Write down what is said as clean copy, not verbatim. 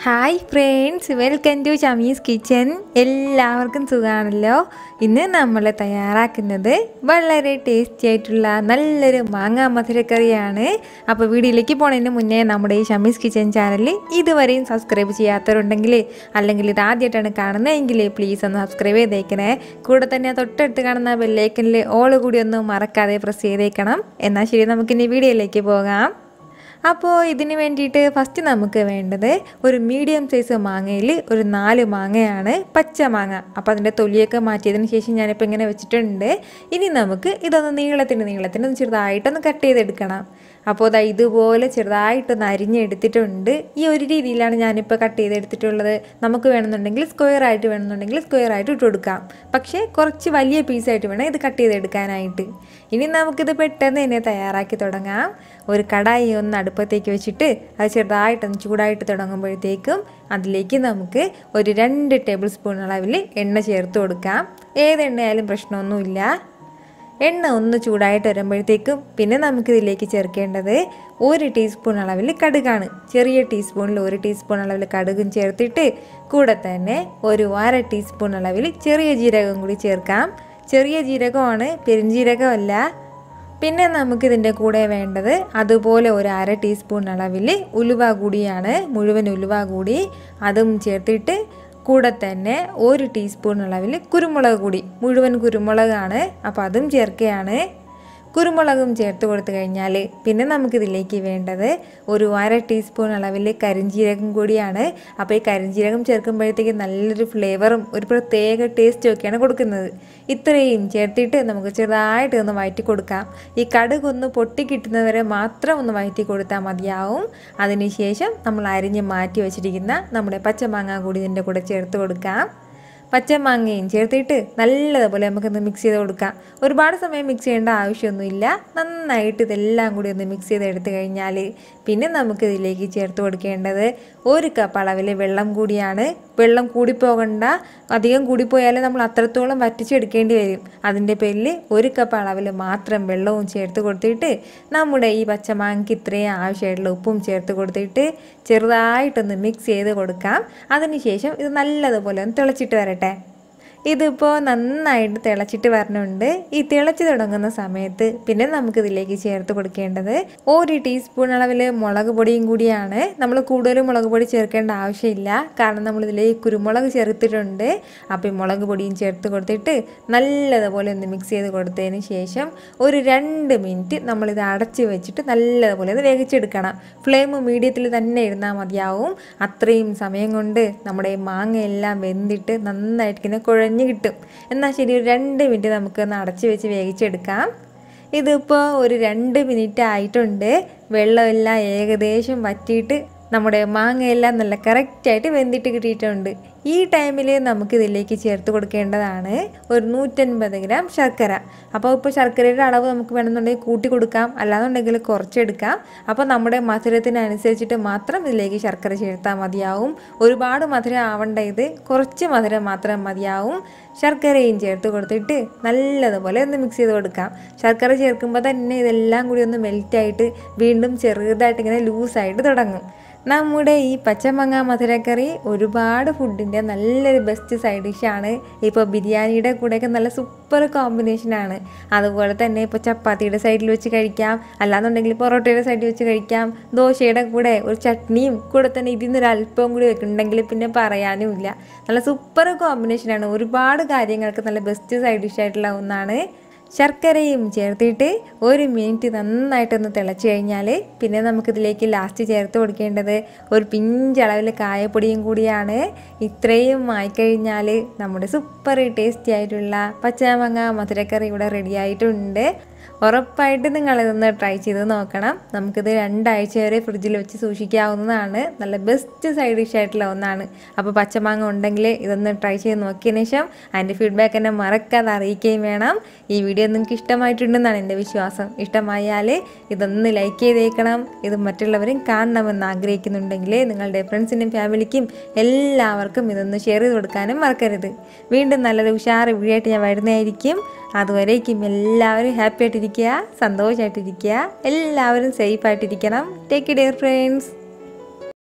Hi friends, welcome to Shamees kitchen. എല്ലാവർക്കും സുഖമാണല്ലോ. ഇന്ന് നമ്മൾ തയ്യാറാക്കുന്നത് വളരെ ടേസ്റ്റി ആയിട്ടുള്ള നല്ലൊരു മാങ്ങാ മധുരക്കറിയാണ്. അപ്പോൾ വീഡിയോയിലേക്ക് പോകുന്നതിന് മുന്നേ നമ്മുടെ ഈ ഷമീസ് കിച്ചൻ ചാനൽ ഇതുവരെയും സബ്സ്ക്രൈബ് ചെയ്യാത്തവരുണ്ടെങ്കിൽ, അല്ലെങ്കിൽ ഇത് ആദ്യമായിട്ടാണ് കാണുന്നതെങ്കിൽ പ്ലീസ് ഒന്ന് സബ്സ്ക്രൈബ് ചെയ്തേക്കണേ. കൂടെ തന്നെ തൊട്ടടുത്ത് കാണുന്ന ബെല്ലൈക്കനിൽ ഓൾ കൂടി ഒന്നും മറക്കാതെ പ്രസ് ചെയ്തേക്കണം. എന്നാൽ ശരി, നമുക്കിനി വീഡിയോയിലേക്ക് പോകാം. അപ്പോൾ ഇതിന് വേണ്ടിയിട്ട് ഫസ്റ്റ് നമുക്ക് വേണ്ടത് ഒരു മീഡിയം സൈസ് മാങ്ങയിൽ ഒരു 4 മാങ്ങയാണ്, പച്ച മാങ്ങ. അപ്പോൾ അതിൻ്റെ തൊലിയൊക്കെ മാറ്റിയതിന് ശേഷം ഞാനിപ്പോൾ ഇങ്ങനെ വെച്ചിട്ടുണ്ട്. ഇനി നമുക്ക് ഇതൊന്ന് നീളത്തിന് ചെറുതായിട്ടൊന്ന് കട്ട് ചെയ്തെടുക്കണം. അപ്പോൾ അതാ ഇതുപോലെ ചെറുതായിട്ടൊന്ന് അരിഞ്ഞെടുത്തിട്ടുണ്ട്. ഈ ഒരു രീതിയിലാണ് ഞാനിപ്പോൾ കട്ട് ചെയ്തെടുത്തിട്ടുള്ളത്. നമുക്ക് വേണമെന്നുണ്ടെങ്കിൽ സ്ക്വയർ ആയിട്ട് ഇട്ട് കൊടുക്കാം. പക്ഷേ കുറച്ച് വലിയ പീസായിട്ട് വേണം ഇത് കട്ട് ചെയ്തെടുക്കാനായിട്ട്. ഇനി നമുക്കിത് പെട്ടെന്ന് തന്നെ തയ്യാറാക്കി തുടങ്ങാം. ഒരു കടായി ഒന്ന് അടുപ്പത്തേക്ക് വെച്ചിട്ട് അത് ചെറുതായിട്ടൊന്ന് ചൂടായിട്ട് തുടങ്ങുമ്പോഴത്തേക്കും അതിലേക്ക് നമുക്ക് ഒരു 2 ടേബിൾ സ്പൂൺ അളവിൽ എണ്ണ ചേർത്ത് കൊടുക്കാം. ഏത് എണ്ണയായാലും പ്രശ്നമൊന്നുമില്ല. എണ്ണ ഒന്ന് ചൂടായിട്ട് വരുമ്പോഴത്തേക്കും പിന്നെ നമുക്കിതിലേക്ക് ചേർക്കേണ്ടത് 1 ടീസ്പൂൺ അളവിൽ കടുകാണ്. ചെറിയ ടീസ്പൂണിൽ 1 ടീസ്പൂൺ അളവിൽ കടുകും ചേർത്തിട്ട് കൂടെ തന്നെ ഒരു 1/2 ടീസ്പൂൺ അളവിൽ ചെറിയ ജീരകം കൂടി ചേർക്കാം. ചെറിയ ജീരകമാണ്, പെരുംജീരകമല്ല. പിന്നെ നമുക്കിതിൻ്റെ കൂടെ വേണ്ടത് അതുപോലെ ഒരു 1/2 ടീസ്പൂൺ അളവിൽ ഉലുവ കൂടിയാണ്, മുഴുവൻ ഉലുവ കൂടി അതും ചേർത്തിട്ട് കൂടെ തന്നെ 1 ടീസ്പൂൺ അളവിൽ കുരുമുളക് കൂടി, മുഴുവൻ കുരുമുളകാണ്. അപ്പോൾ അതും ചേർക്കുകയാണ്. കുരുമുളകും ചേർത്ത് കൊടുത്തു കഴിഞ്ഞാൽ പിന്നെ നമുക്കിതിലേക്ക് വേണ്ടത് ഒരു 1/2 ടീസ്പൂൺ അളവിൽ കരിഞ്ജീരകം കൂടിയാണ്. അപ്പോൾ ഈ കരിഞ്ജീരകം ചേർക്കുമ്പോഴത്തേക്ക് നല്ലൊരു ഫ്ലേവറും ഒരു പ്രത്യേക ടേസ്റ്റും ഒക്കെയാണ് കൊടുക്കുന്നത്. ഇത്രയും ചേർത്തിട്ട് നമുക്ക് ചെറുതായിട്ട് ഒന്ന് വഴറ്റി കൊടുക്കാം. ഈ കടുകൊന്ന് പൊട്ടി കിട്ടുന്നവരെ മാത്രം ഒന്ന് വഴറ്റി കൊടുത്താൽ മതിയാവും. അതിനുശേഷം നമ്മൾ അരിഞ്ഞ് മാറ്റി വെച്ചിരിക്കുന്ന നമ്മുടെ പച്ചമാങ്ങ കൂടി ഇതിൻ്റെ കൂടെ ചേർത്ത് കൊടുക്കാം. പച്ചമാങ്ങയും ചേർത്തിട്ട് നല്ലതുപോലെ നമുക്കൊന്ന് മിക്സ് ചെയ്ത് കൊടുക്കാം. ഒരുപാട് സമയം മിക്സ് ചെയ്യേണ്ട ആവശ്യമൊന്നുമില്ല. നന്നായിട്ട് ഇതെല്ലാം കൂടി ഒന്ന് മിക്സ് ചെയ്തെടുത്ത് കഴിഞ്ഞാൽ പിന്നെ നമുക്കിതിലേക്ക് ചേർത്ത് കൊടുക്കേണ്ടത് 1 കപ്പ് അളവിൽ വെള്ളം കൂടിയാണ്. വെള്ളം കൂടിപ്പോകണ്ട, അധികം കൂടിപ്പോയാൽ നമ്മൾ അത്രത്തോളം വറ്റിച്ചെടുക്കേണ്ടി വരും. അതിൻ്റെ പേരിൽ 1 കപ്പ് അളവിൽ മാത്രം വെള്ളവും ചേർത്ത് കൊടുത്തിട്ട് നമ്മുടെ ഈ പച്ചമാങ്ങയ്ക്ക് ഇത്രയും ആവശ്യമായിട്ടുള്ള ഉപ്പും ചേർത്ത് കൊടുത്തിട്ട് ചെറുതായിട്ടൊന്ന് മിക്സ് ചെയ്ത് കൊടുക്കാം. അതിനുശേഷം ഇത് നല്ലതുപോലെ ഒന്ന് തിളച്ചിട്ട് വരട്ടെ. ഇതിപ്പോൾ നന്നായിട്ട് തിളച്ചിട്ട് വരണുണ്ട്. ഈ തിളച്ച് തുടങ്ങുന്ന സമയത്ത് പിന്നെ നമുക്കിതിലേക്ക് ചേർത്ത് കൊടുക്കേണ്ടത് 1 ടീസ്പൂൺ അളവിൽ മുളക് പൊടിയും കൂടിയാണ്. നമ്മൾ കൂടുതൽ മുളക് പൊടി ചേർക്കേണ്ട ആവശ്യമില്ല, കാരണം നമ്മളിതിലേക്ക് കുരുമുളക് ചേർത്തിട്ടുണ്ട്. അപ്പോൾ ഈ മുളക് പൊടിയും ചേർത്ത് കൊടുത്തിട്ട് നല്ലതുപോലെ ഒന്ന് മിക്സ് ചെയ്ത് കൊടുത്തതിന് ശേഷം ഒരു 2 മിനിറ്റ് നമ്മളിത് അടച്ച് വെച്ചിട്ട് നല്ലതുപോലെ ഇത് വേവിച്ചെടുക്കണം. ഫ്ലെയിം മീഡിയത്തിൽ തന്നെ ഇരുന്നാൽ മതിയാവും. അത്രയും സമയം കൊണ്ട് നമ്മുടെ ഈ മാങ്ങയെല്ലാം വെന്തിട്ട് നന്നായിട്ട് ഇങ്ങനെ കുഴഞ്ഞ് കിട്ടും. എന്നാൽ ശരി, ഒരു 2 മിനിറ്റ് നമുക്കൊന്ന് അടച്ച് വെച്ച് വേവിച്ചെടുക്കാം. ഇതിപ്പോൾ ഒരു 2 മിനിറ്റ് ആയിട്ടുണ്ട്. വെള്ളമെല്ലാം ഏകദേശം വറ്റിയിട്ട് നമ്മുടെ മാങ്ങയെല്ലാം നല്ല കറക്റ്റായിട്ട് വെന്തിട്ട് കിട്ടിയിട്ടുണ്ട്. ഈ ടൈമിൽ നമുക്കിതിലേക്ക് ചേർത്ത് കൊടുക്കേണ്ടതാണ് ഒരു 150 ഗ്രാം ശർക്കര. അപ്പോൾ ഇപ്പോൾ ശർക്കരയുടെ അളവ് നമുക്ക് വേണമെന്നുണ്ടെങ്കിൽ കൂട്ടി കൊടുക്കാം, അല്ലാന്നുണ്ടെങ്കിൽ കുറച്ചെടുക്കാം. അപ്പോൾ നമ്മുടെ മധുരത്തിനനുസരിച്ചിട്ട് മാത്രം ഇതിലേക്ക് ശർക്കര ചേർത്താൽ മതിയാവും. ഒരുപാട് മധുരം ആവണ്ട, ഇത് കുറച്ച് മധുരം മാത്രം മതിയാവും. ശർക്കരയും ചേർത്ത് കൊടുത്തിട്ട് നല്ലതുപോലെ ഒന്ന് മിക്സ് ചെയ്ത് കൊടുക്കാം. ശർക്കര ചേർക്കുമ്പോൾ തന്നെ ഇതെല്ലാം കൂടി ഒന്ന് മെൽറ്റായിട്ട് വീണ്ടും ചെറുതായിട്ട് ഇങ്ങനെ ലൂസായിട്ട് തുടങ്ങും. നമ്മുടെ ഈ പച്ചമാങ്ങ മധുരക്കറി ഒരുപാട് ഫുഡിൻ്റെ നല്ലൊരു ബെസ്റ്റ് സൈഡ് ഡിഷാണ്. ഇപ്പോൾ ബിരിയാണിയുടെ കൂടെയൊക്കെ നല്ല സൂപ്പർ കോമ്പിനേഷനാണ്. അതുപോലെ തന്നെ ഇപ്പോൾ ചപ്പാത്തിയുടെ സൈഡിൽ വെച്ച് കഴിക്കാം, അല്ലാന്നുണ്ടെങ്കിൽ പൊറോട്ടയുടെ സൈഡിൽ വെച്ച് കഴിക്കാം. ദോശയുടെ കൂടെ ഒരു ചട്നിയും കൂടെ തന്നെ ഇതിന്നൊരു അല്പം കൂടി വെക്കുന്നുണ്ടെങ്കിൽ പിന്നെ പറയാനുമില്ല. നല്ല സൂപ്പർ കോമ്പിനേഷനാണ്. ഒരുപാട് കാര്യങ്ങൾക്ക് നല്ല ബെസ്റ്റ് സൈഡ് ഡിഷായിട്ടുള്ള ഒന്നാണ്. ശർക്കരയും ചേർത്തിട്ട് 1 മിനിറ്റ് നന്നായിട്ടൊന്ന് തിളച്ച് കഴിഞ്ഞാൽ പിന്നെ നമുക്കിതിലേക്ക് ലാസ്റ്റ് ചേർത്ത് കൊടുക്കേണ്ടത് ഒരു പിഞ്ചളവിൽ കായപ്പൊടിയും കൂടിയാണ്. ഇത്രയും ആയിക്കഴിഞ്ഞാൽ നമ്മുടെ സൂപ്പർ ടേസ്റ്റി ആയിട്ടുള്ള പച്ചമാങ്ങ മധുരക്കറി ഇവിടെ റെഡി ആയിട്ടുണ്ട്. ഉറപ്പായിട്ട് നിങ്ങളിതൊന്ന് ട്രൈ ചെയ്ത് നോക്കണം. നമുക്കിത് 2 ആഴ്ച വരെ ഫ്രിഡ്ജിൽ വെച്ച് സൂക്ഷിക്കാവുന്നതാണ്. നല്ല ബെസ്റ്റ് സൈഡ് ഡിഷ് ആയിട്ടുള്ള ഒന്നാണ്. അപ്പോൾ പച്ചമാങ്ങ ഉണ്ടെങ്കിൽ ഇതൊന്ന് ട്രൈ ചെയ്ത് നോക്കിയതിന് ശേഷം അതിൻ്റെ ഫീഡ്ബാക്ക് എന്നെ മറക്കാതെ അറിയിക്കുകയും വേണം. ഈ വീഡിയോ നിങ്ങൾക്ക് ഇഷ്ടമായിട്ടുണ്ടെന്നാണ് എൻ്റെ വിശ്വാസം. ഇഷ്ടമായാൽ ഇതൊന്ന് ലൈക്ക് ചെയ്തേക്കണം. ഇത് മറ്റുള്ളവരും കാണണമെന്ന് ആഗ്രഹിക്കുന്നുണ്ടെങ്കിൽ നിങ്ങളുടെ ഫ്രണ്ട്സിനും ഫാമിലിക്കും എല്ലാവർക്കും ഇതൊന്ന് ഷെയർ ചെയ്ത് കൊടുക്കാനും മറക്കരുത്. വീണ്ടും നല്ലൊരു ഉഷാറ് വീഡിയോ ആയിട്ട് ഞാൻ വരുന്നതായിരിക്കും. അതുവരേക്കും എല്ലാവരും ഹാപ്പി ആയിട്ടിരിക്കുക, സന്തോഷമായിട്ടിരിക്കുക, എല്ലാവരും സേഫ് ആയിട്ടിരിക്കണം. Take care friends.